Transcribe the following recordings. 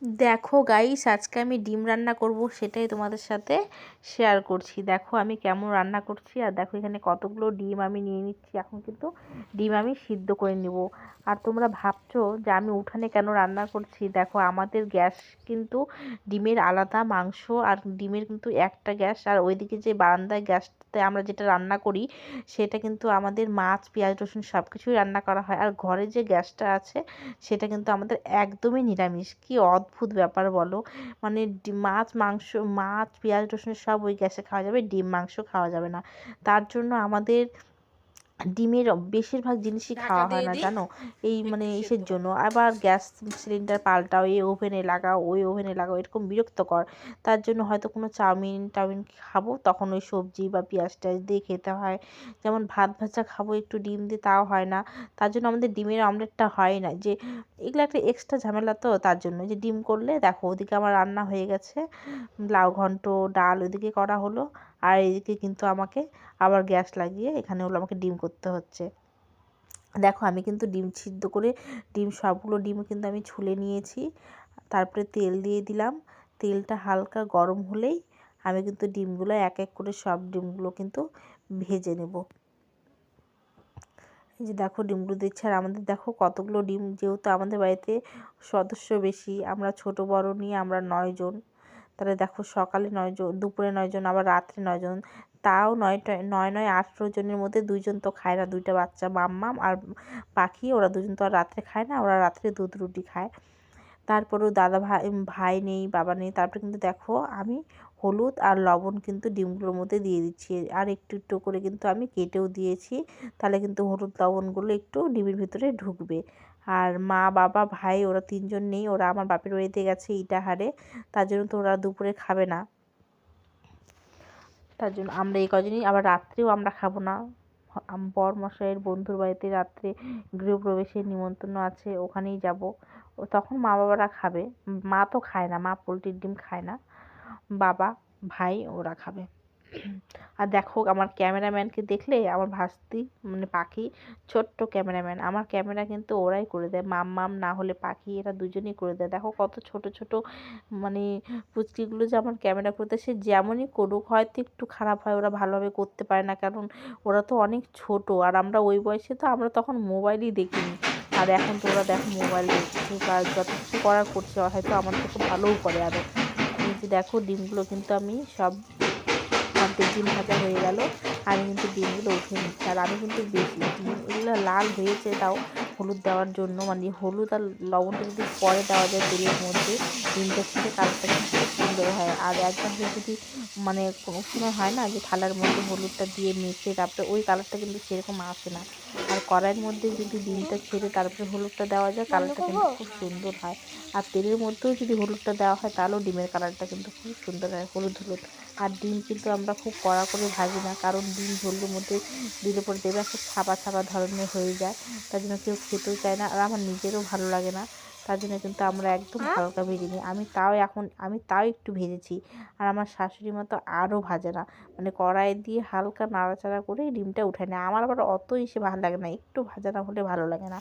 দেখো গাইস, আজকে আমি ডিম রান্না করব, সেটাই তোমাদের সাথে শেয়ার করছি। দেখো আমি কেমন রান্না করছি, আর দেখো এখানে কতগুলো ডিম আমি নিয়ে নিচ্ছি। এখন কিন্তু ডিম আমি সিদ্ধ করে নিব। আর তোমরা ভাবছো যে আমি উঠানে কেন রান্না করছি, দেখো আমাদের গ্যাস কিন্তু ডিমের আলাদা, মাংস আর ডিমের কিন্তু একটা গ্যাস। আর ওইদিকে যে বারান্দায় গ্যাসটাতে আমরা যেটা রান্না করি, সেটা কিন্তু আমাদের মাছ, পেঁয়াজ, রসুন সব কিছুই রান্না করা হয়। আর ঘরে যে গ্যাসটা আছে, সেটা কিন্তু আমাদের একদমই নিরামিষ। কি অদ্ভুত ব্যাপার বলো! মানে মাছ, মাংস, মাছ, পেঁয়াজ, রসুন সব ওই গ্যাসে খাওয়া যাবে, ডিম, মাংস খাওয়া যাবে না। তার জন্য আমাদের ডিমের বেশিরভাগ জিনিসই খাওয়া হয় না, জানো? এই মানে ইসের জন্য আবার গ্যাস সিলিন্ডার পাল্টাও, এই ওভেনে লাগাও, ওই ওভেনে লাগাও, এরকম বিরক্তকর। তার জন্য হয়তো কোনো চাউমিন টাউমিন খাবো, তখন ওই সবজি বা পেঁয়াজ টেয়াজ দিয়ে খেতে হয়। যেমন ভাত ভাজা খাবো একটু ডিম দিয়ে, তাও হয় না। তার জন্য আমাদের ডিমের অমলেটটা হয় না। যে এগুলো একটা এক্সট্রা ঝামেলা, তো তার জন্য যে ডিম করলে দেখো ওদিকে আমার রান্না হয়ে গেছে, লাউ ঘন্ট, ডাল ওইদিকে করা হলো। আর এদিকে কিন্তু আমাকে আবার গ্যাস লাগিয়ে এখানে হলো আমাকে ডিম করতে হচ্ছে। দেখো আমি কিন্তু ডিম সিদ্ধ করে সবগুলো ডিম কিন্তু আমি ছুলে নিয়েছি। তারপরে তেল দিয়ে দিলাম। তেলটা হালকা গরম হলেই আমি কিন্তু ডিমগুলো এক এক করে সব ডিমগুলো কিন্তু ভেজে নেব। এই যে দেখো ডিমগুলো দিচ্ছে। আর আমাদের দেখো কতগুলো ডিম, যেহেতু আমাদের বাড়িতে সদস্য বেশি, আমরা ছোট বড় নিয়ে আমরা 9 জন। তাহলে দেখো সকালে 9 জন, দুপুরে 9 জন, আবার রাত্রে 9 জন। তাও 18 জনের মধ্যে 2 জন তো খায় না, 2টা বাচ্চা মাম্মাম আর পাখি, ওরা 2 জন তো আর রাত্রে খায় না, ওরা রাত্রে দুধ রুটি খায়। তারপরেও দাদা ভাই ভাই নেই, বাবা নেই। তারপরে কিন্তু দেখো আমি হলুদ আর লবণ কিন্তু ডিমগুলোর মধ্যে দিয়ে দিচ্ছি। আর একটু একটু করে কিন্তু আমি কেটেও দিয়েছি, তাহলে কিন্তু হলুদ লবণগুলো একটু ডিমের ভিতরে ঢুকবে। আর মা, বাবা, ভাই ওরা 3 জন নেই, ওরা আমার বাপের বাড়িতে গেছে ইটাহারে। তার জন্য তো ওরা দুপুরে খাবে না, তার জন্য আমরা এই কজনই। আবার রাত্রেও আমরা খাবো না। বর মশাইয়ের বন্ধুর বাড়িতে রাত্রে গৃহপ্রবেশের নিমন্ত্রণ আছে, ওখানেই যাব। ও তখন মা বাবারা খাবে। মা তো খায় না, মা পোলট্রির ডিম খায় না। বাবা, ভাই ওরা খাবে। আর দেখো আমার ক্যামেরাম্যানকে দেখলে, আমার ভাস্তি মানে পাখি, ছোট্ট ক্যামেরাম্যান। আমার ক্যামেরা কিন্তু ওরাই করে দেয়, মাম্মাম না হলে পাখি, এরা দুজনেই করে দেয়। দেখো কত ছোট ছোট মানে পুচকিগুলো যে আমার ক্যামেরা করতে, সে যেমনই করুক, হয়তো একটু খারাপ হয়, ওরা ভালোভাবে করতে পারে না, কারণ ওরা তো অনেক ছোট। আর আমরা ওই বয়সে তো আমরা তখন মোবাইলই দেখিনি। আর এখন তো ওরা দেখো মোবাইল দেখছে বা যত কিছু করার করছে, হয়তো আমার থেকে ভালোও করে আরও। এই যে দেখো ডিমগুলো কিন্তু আমি সব, অর্ধেক ডিম ভাজা হয়ে গেল। আমি কিন্তু ডিমগুলো উঠিয়ে নিচ্ছি। আর আমি কিন্তু বেশি ডিম, এগুলো লাল হয়েছে তাও হলুদ দেওয়ার জন্য, মানে হলুদ আর লবণটা যদি পরে দেওয়া যায় তেলের মধ্যে, ডিমটা ছেড়ে কালারটা কিন্তু খুব সুন্দর হয়। আর একভাবে যদি মানে কোনো সময় হয় না যে থালার মধ্যে হলুদটা দিয়ে মেখে তারপরে ওই কালারটা কিন্তু সেরকম আসে না। আর কড়াইয়ের মধ্যে যদি ডিমটা ছেড়ে তারপরে হলুদটা দেওয়া যায়, কালারটা কিন্তু খুব সুন্দর হয়। আর তেলের মধ্যেও যদি হলুদটা দেওয়া হয়, তাহলেও ডিমের কালারটা কিন্তু খুব সুন্দর হয়, হলুদ হলুদ। আর ডিম কিন্তু আমরা খুব কড়া করে ভাজি না, কারণ ডিম ঝোলের মধ্যে দিলে পরে দেবে একটা ছাপা ছাপা ধরনের হয়ে যায়, তার জন্য কেউ খেতেও চায় না, আর আমার নিজেরও ভালো লাগে না। তার জন্য কিন্তু আমরা একদম হালকা ভেজে নিই। আমি তাও একটু ভেজেছি। আর আমার শাশুড়ি মা তো আরও ভাজে না, মানে কড়াই দিয়ে হালকা নাড়াচাড়া করে ডিমটা উঠে নেয়। আমার আবার অত ইসে ভালো লাগে না, একটু ভাজা না হলে ভালো লাগে না।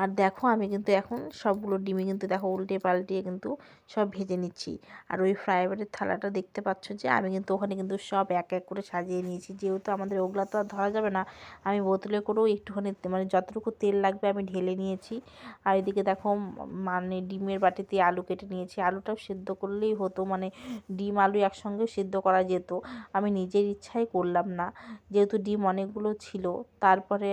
আর দেখো আমি কিন্তু এখন সবগুলো ডিমই কিন্তু দেখো উল্টে পাল্টিয়ে কিন্তু সব ভেজে নিচ্ছি। আর ওই ফ্রাই প্যানের থালাটা দেখতে পাচ্ছ যে আমি কিন্তু ওখানে কিন্তু সব এক এক করে সাজিয়ে নিয়েছি, যেহেতু আমাদের ওগুলা তো আর ধরা যাবে না। আমি বোতলে করেও একটুখানি মানে যতটুকু তেল লাগবে আমি ঢেলে নিয়েছি। আর এদিকে দেখো মানে ডিমের বাটিতে আলু কেটে নিয়েছি। আলুটাও সেদ্ধ করলেই হতো, মানে ডিম আলু একসঙ্গে সেদ্ধ করা যেত, আমি নিজের ইচ্ছাই করলাম না, যেহেতু ডিম অনেকগুলো ছিল। তারপরে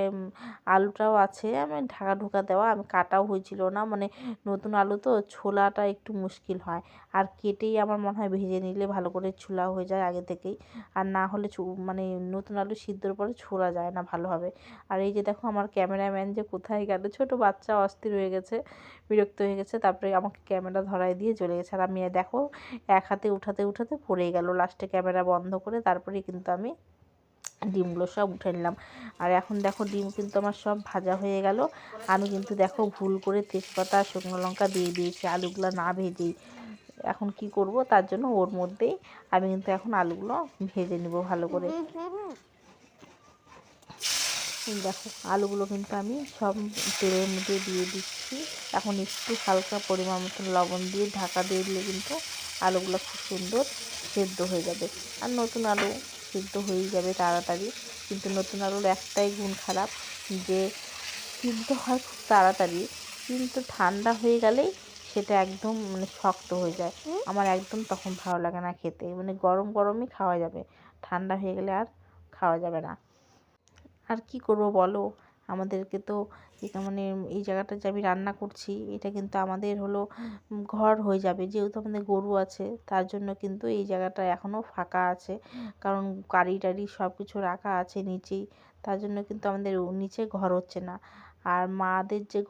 আলুটাও আছে আমি ঢাকা ঢোকা দেওয়া, আমি কাটাও হয়েছিল না, মানে নতুন আলু তো ছোলাটা একটু মুশকিল হয়। আর কেটেই আমার মনে হয় ভেজে নিলে ভালো করে ছোলা হয়ে যায় আগে থেকেই। আর না হলে মানে নতুন আলু সিদ্ধর পরে ছোলা যায় না ভালোভাবে। আর এই যে দেখো আমার ক্যামেরাম্যান যে কোথায় গেল, ছোট বাচ্চা অস্থির হয়ে গেছে, বিরক্ত হয়ে গেছে, তারপরে আমাকে ক্যামেরা ধরাই দিয়ে চলে গেছে। আর আমি দেখো এক হাতে উঠাতে উঠাতে পড়ে গেল, লাস্টে ক্যামেরা বন্ধ করে তারপরেই কিন্তু আমি ডিমগুলো সব উঠে নিলাম। আর এখন দেখো ডিম কিন্তু আমার সব ভাজা হয়ে গেল। আমি কিন্তু দেখো ভুল করে তেজপাতা আর শুকনো লঙ্কা দিয়ে দিয়েছি আলুগুলো না ভেজেই। এখন কি করব, তার জন্য ওর মধ্যেই আমি কিন্তু এখন আলুগুলো ভেজে নিব ভালো করে। দেখো আলুগুলো কিন্তু আমি সব তেলের মধ্যে দিয়ে দিচ্ছি। এখন একটু হালকা পরিমাণ মতো লবণ দিয়ে ঢাকা দিয়ে দিলে কিন্তু আলুগুলো খুব সুন্দর সেদ্ধ হয়ে যাবে। আর নতুন আলু সেদ্ধ হয়েই যাবে তাড়াতাড়ি, কিন্তু নতুন আলুর একটাই গুণ খারাপ, যে সিদ্ধ হয় খুব তাড়াতাড়ি, কিন্তু ঠান্ডা হয়ে গেলেই সেটা একদম শক্ত হয়ে যায়। আমার একদম তখন ভালো লাগে না খেতে, গরম গরমই খাওয়া যাবে, ঠান্ডা হয়ে গেলে আর খাওয়া যাবে না। আর কি করব বলো, আমাদেরকে তো এটা এই জায়গাটা যে আমি রান্না করছি এটা কিন্তু আমাদের হলো ঘর হয়ে যাবে, যেহেতু আমাদের গরু আছে তার জন্য কিন্তু এই জায়গাটা এখনও ফাঁকা আছে, কারণ গাড়ি টাড়ি সব কিছু রাখা আছে নিচেই, তার জন্য কিন্তু আমাদের নিচে ঘর হচ্ছে না। আর মাদের যে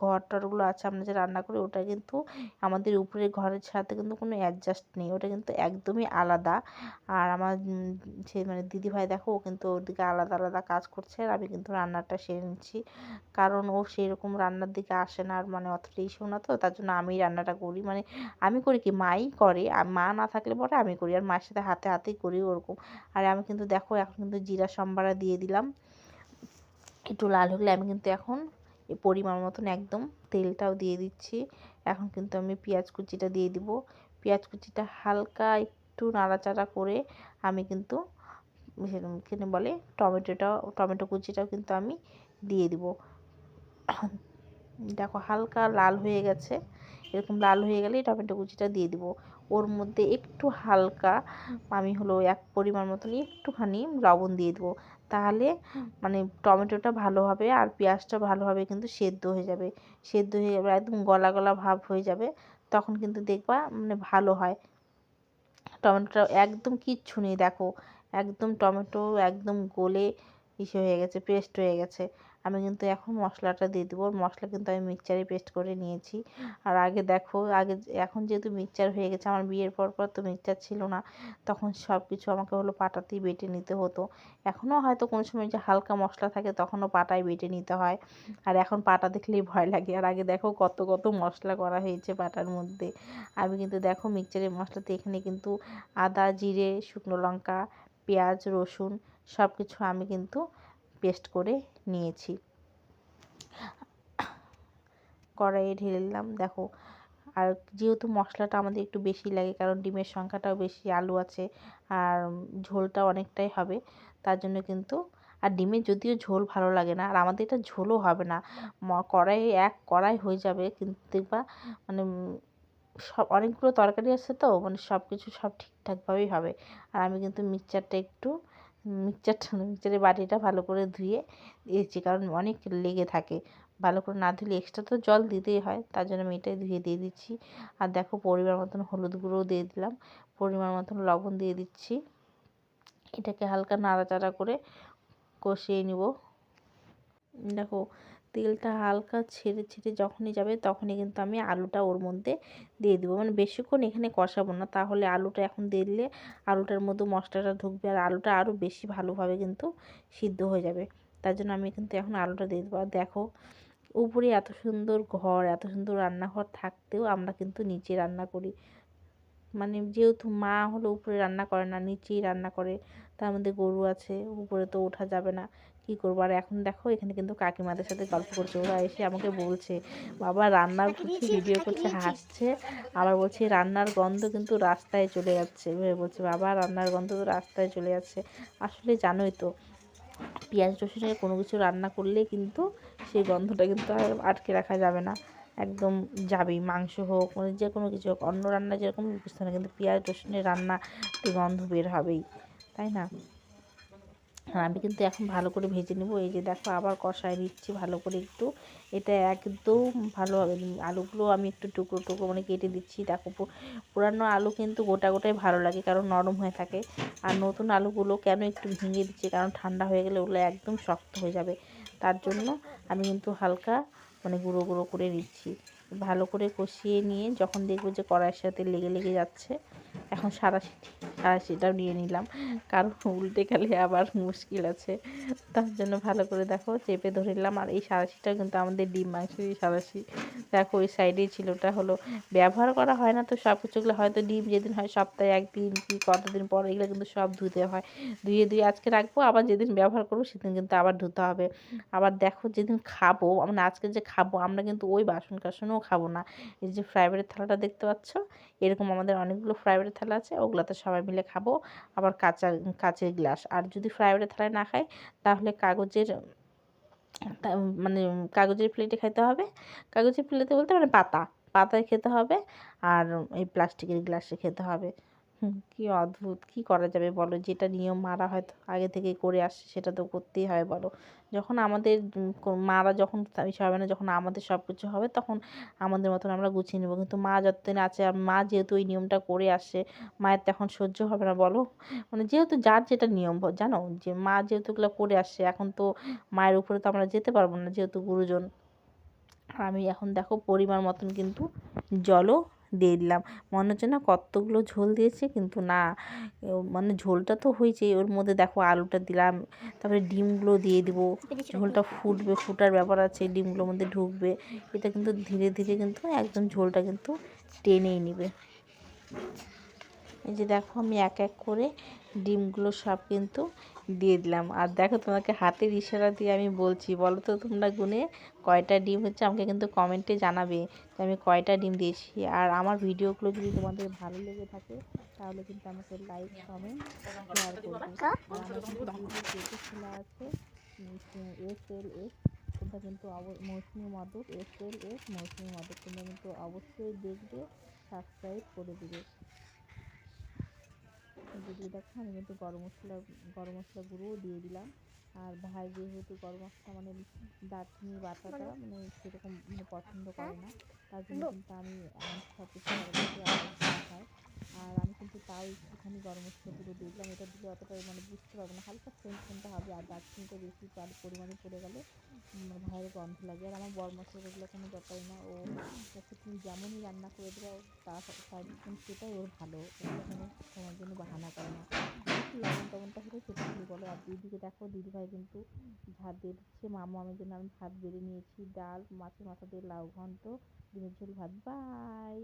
ঘরটরগুলো আছে আমরা যে রান্না করি ওটা কিন্তু আমাদের উপরের ঘরের সাথে কিন্তু কোনো অ্যাডজাস্ট নেই, ওটা কিন্তু একদমই আলাদা। আর আমার সে দিদিভাই দেখো ও কিন্তু ওদিকে আলাদা আলাদা কাজ করছে, আর আমি কিন্তু রান্নাটা সেরে নিচ্ছি, কারণ ও সেই রকম রান্নার দিকে আসে না, আর অতটা ইস্যু না, তো তার জন্য আমি রান্নাটা করি, আমি করি কি মাই করে, আর মা না থাকলে পরে আমি করি, আর মায়ের সাথে হাতে হাতেই করি ওরকম। আর আমি কিন্তু দেখো এখন কিন্তু জিরা সম্বারা দিয়ে দিলাম, একটু লাল হলে আমি কিন্তু এখন পরিমাণ মতন একদম তেলটাও দিয়ে দিচ্ছি। এখন কিন্তু আমি পেঁয়াজ কুচিটা দিয়ে দিব, পেঁয়াজ কুচিটা হালকা একটু নাড়াচাড়া করে আমি কিন্তু এখানে বলে টমেটো কুচিটাও কিন্তু আমি দিয়ে দিব। দেখো হালকা লাল হয়ে গেছে, এরকম লাল হয়ে গেলেই টমেটো কুচিটা দিয়ে দিব। ওর মধ্যে একটু হালকা আমি হলো এক পরিমাণ মতন একটুখানি লবণ দিয়ে দেবো, তাহলে টমেটোটা ভালো হবে আর পেঁয়াজটা ভালোভাবে কিন্তু সেদ্ধ হয়ে যাবে, সেদ্ধ হয়ে যাবে একদম গলা গলা ভাব হয়ে যাবে, তখন কিন্তু দেখবা ভালো হয়। টমেটোটা একদম কিচ্ছু নেই, দেখো একদম টমেটো একদম গলে ইসে হয়ে গেছে, পেস্ট হয়ে গেছে। আমি কিন্তু এখন মশলাটা দিয়ে দেবো, মশলা কিন্তু আমি মিক্সচারে পেস্ট করে নিয়েছি। আর আগে দেখো এখন যেহেতু মিক্সচার হয়ে গেছে, আমার বিয়ের পর তো মিক্সচার ছিল না, তখন সব কিছু আমাকে হলো পাটাতেই বেটে নিতে হতো। এখনও হয়তো কোনো সময় যে হালকা মশলা থাকে তখনও পাটায় বেটে নিতে হয়, আর এখন পাটা দেখলেই ভয় লাগে। আর আগে দেখো কত কত মশলা করা হয়েছে পাটার মধ্যে। আমি কিন্তু দেখো মিক্সচারের মশলাতে এখানে কিন্তু আদা, জিরে, শুকনো লঙ্কা, পেঁয়াজ, রসুন সব কিছু আমি কিন্তু পেস্ট করে নিয়েছি। কড়াইয়ে ঢেলে দিলাম দেখো। আর যেহেতু মশলাটা আমাদের একটু বেশি লাগে, কারণ ডিমের সংখ্যাটাও বেশি, আলু আছে, আর ঝোলটা অনেকটাই হবে, তার জন্য কিন্তু আর ডিমের যদিও ঝোল ভালো লাগে না, আর আমাদের এটা ঝোলও হবে না, এক কড়াই হয়ে যাবে, কিন্তু দেখবা সব অনেকগুলো তরকারি আছে তো সব কিছু সব ঠিকঠাকভাবেই হবে। আর আমি কিন্তু মিক্সচারের বাটিটা ভালো করে ধুয়ে দিয়েছি, কারণ অনেক লেগে থাকে, ভালো করে না ধুলে এক্সট্রা তো জল দিতেই হয়, তার জন্য আমি এটাই ধুয়ে দিয়ে দিচ্ছি। আর দেখো পরিমাণ মতন হলুদ গুঁড়োও দিয়ে দিলাম, পরিমাণ মতন লবণ দিয়ে দিচ্ছি, এটাকে হালকা নাড়াচাড়া করে কষিয়ে নিব। দেখো তেলটা হালকা ছেড়ে ছেড়ে যখনই যাবে তখনই কিন্তু আমি আলুটা ওর মধ্যে দিয়ে দেবো, বেশিক্ষণ এখানে কষাবো না, তাহলে আলুটা এখন দিয়ে দিলে আলুটার মধ্যে মশলাটা ঢুকবে আর আলুটা আরও বেশি ভালোভাবে কিন্তু সিদ্ধ হয়ে যাবে, তার জন্য আমি কিন্তু এখন আলুটা দিয়ে দেবো। আর দেখো উপরে এত সুন্দর ঘর, এত সুন্দর রান্নাঘর থাকতেও আমরা কিন্তু নিচে রান্না করি, যেহেতু মা হলো উপরে রান্না করে না, নিচেই রান্না করে, তার মধ্যে গরু আছে, উপরে তো ওঠা যাবে না, কি করবো। আর এখন দেখো এখানে কিন্তু কাকিমাদের সাথে গল্প করছে, ওরা এসে আমাকে বলছে বাবা রান্নার করছে, ভিডিও করছে, হাসছে, আবার বলছে রান্নার গন্ধ কিন্তু রাস্তায় চলে যাচ্ছে, এভাবে বলছে বাবা রান্নার গন্ধ তো রাস্তায় চলে যাচ্ছে। আসলে জানোই তো পেঁয়াজ রসুনের কোনো কিছু রান্না করলে কিন্তু সেই গন্ধটা কিন্তু আর আটকে রাখা যাবে না, একদম যাবেই, মাংস হোক যে কোনো কিছু হোক, অন্য রান্না যেরকম বুঝতে না, কিন্তু পেঁয়াজ রসুনের রান্না গন্ধ বের হবেই, তাই না। আর আমি কিন্তু এখন ভালো করে ভেজে নেবো, এই যে দেখো আবার কষায় নিচ্ছি ভালো করে একটু, এটা একদম ভালো হবে। আলুগুলো আমি একটু টুকরো টুকরো কেটে দিচ্ছি, দেখো পুরানো আলু কিন্তু গোটা গোটাই ভালো লাগে, কারণ নরম হয়ে থাকে, আর নতুন আলুগুলো কেন একটু ভেঙে দিচ্ছি, কারণ ঠান্ডা হয়ে গেলে ওগুলো একদম শক্ত হয়ে যাবে, তার জন্য আমি কিন্তু হালকা গুঁড়ো গুঁড়ো করে দিচ্ছি। ভালো করে কষিয়ে নিয়ে যখন দেখবো যে কড়াইয়ের সাথে লেগে লেগে যাচ্ছে, এখন সাঁড়াশিটাও নিয়ে নিলাম, কারণ উল্টে গেলে আবার মুশকিল আছে, তার জন্য ভালো করে দেখো চেপে ধরে নিলাম। আর এই সাঁড়াশিটাও কিন্তু আমাদের ডিম মাংসেরই সাঁড়াশি, দেখো ওই সাইডেই ছিল, ওটা হলো ব্যবহার করা হয় না তো সব কিছুগুলো, হয়তো ডিম যেদিন হয় সপ্তাহে একদিন কি কতদিন পর, এগুলো কিন্তু সব ধুতে হয়। ধুয়ে আজকে রাখবো, আবার যেদিন ব্যবহার করবো সেদিন কিন্তু আবার ধুতে হবে। আবার দেখো যেদিন খাবো আমরা, আজকে যে খাবো আমরা কিন্তু ওই বাসন কাসনও খাবো না। এই যে ফ্রাইবারের থালাটা দেখতে পাচ্ছ, এরকম আমাদের অনেকগুলো ফ্রাইবারের থালা আছে, ওগুলোতে সবাই মিলে খাবো। আবার কাচের গ্লাস, আর যদি ফ্রাইবারের থালায় না খাই তাহলে কাগজের মানে কাগজের প্লেটে খেতে হবে। কাগজের প্লেটে বলতে মানে পাতায় খেতে হবে। আর এই প্লাস্টিকের গ্লাসে খেতে হবে। কি অদ্ভুত, কি করা যাবে বলো, যেটা নিয়ম মারা হয়তো আগে থেকেই করে আসছে সেটা তো করতেই হয় বলো। যখন আমাদের মারা যখন ইসে হবে না, যখন আমাদের সব কিছু হবে তখন আমাদের মতন আমরা গুছিয়ে নেবো, কিন্তু মা যতদিন আছে আর মা যেহেতু ওই নিয়মটা করে আসছে, মায়ের তো এখন সহ্য হবে না বলো। মানে যেহেতু যার যেটা নিয়ম জানো, যে মা যেহেতু এগুলো করে আসছে, এখন তো মায়ের উপরে তো আমরা যেতে পারবো না যেহেতু গুরুজন। আর আমি এখন দেখো পরিমাণ মতন কিন্তু জলও দিয়ে দিলাম। মনে হচ্ছে না কতগুলো ঝোল দিয়েছে, কিন্তু না, মানে ঝোলটা তো হয়েছে, ওর মধ্যে দেখো আলুটা দিলাম, তারপরে ডিমগুলো দিয়ে দিব, ঝোলটা ফুটবে, ফুটার ব্যাপার আছে, ডিমগুলোর মধ্যে ঢুকবে, এটা কিন্তু ধীরে ধীরে কিন্তু একদম ঝোলটা কিন্তু টেনেই নেবে। এই যে দেখো আমি এক এক করে ডিমগুলো সব কিন্তু দিয়ে দিলাম। আর দেখো তোমাকে হাতের ইশারা দিয়ে আমি বলছি, বলো তো তোমরা গুনে কয়টা ডিম হচ্ছে, আমাকে কিন্তু কমেন্টে জানাবে যে আমি কয়টা ডিম দিয়েছি। আর আমার ভিডিওগুলো যদি তোমাদের ভালো লেগে থাকে তাহলে কিন্তু আমাকে লাইক কমেন্ট শেয়ার করবে। আর আমার কিন্তু ইউটিউব পেজে খোলা আছে SLS, তোমরা কিন্তু মৌসুমি মাদক, SLS মৌসুমি মাদক, তোমরা কিন্তু অবশ্যই দেখবে, সাবস্ক্রাইব করে দেবে। যদি দেখো আমি কিন্তু গরম মশলা গুঁড়োও দিয়ে দিলাম। আর ভাই যেহেতু গরম মশলা মানে দারচিনি বাটাটা মানে সেরকম মানে পছন্দ করে না, তার জন্য কিন্তু আমি সব কিছু খাই। আর আমি কিন্তু তাও একটুখানি গরম মশলা গুঁড়ো দিয়ে দিলাম, এটা দিলে অতটা মানে বুঝতে পারবো না, হালকা সেন্টটা হবে। আর দারচিনিটা বেশি পরিমাণে পড়ে গেলে ভাইয়ের গন্ধ লাগে। আর আমার বড় মশলাগুলো কোনো ব্যাপারই না, ও হচ্ছে তুমি যেমনই রান্না করে দেবো তার সেটাই ওর ভালো, ওটা কোনো সময়ের জন্য বাহানা করে না। একটু লবণ টবণটা হলে সেটা হলে বলো। আর দিদিকে দেখো, দিদিভাই কিন্তু ভাত দিয়ে দিচ্ছে, মামা আমার জন্য আমি ভাত বেড়ে নিয়েছি, ডাল, মাছের মাথা দিয়ে লাউ ঘন্ট, ডিমের ঝোল ভাত। বাই।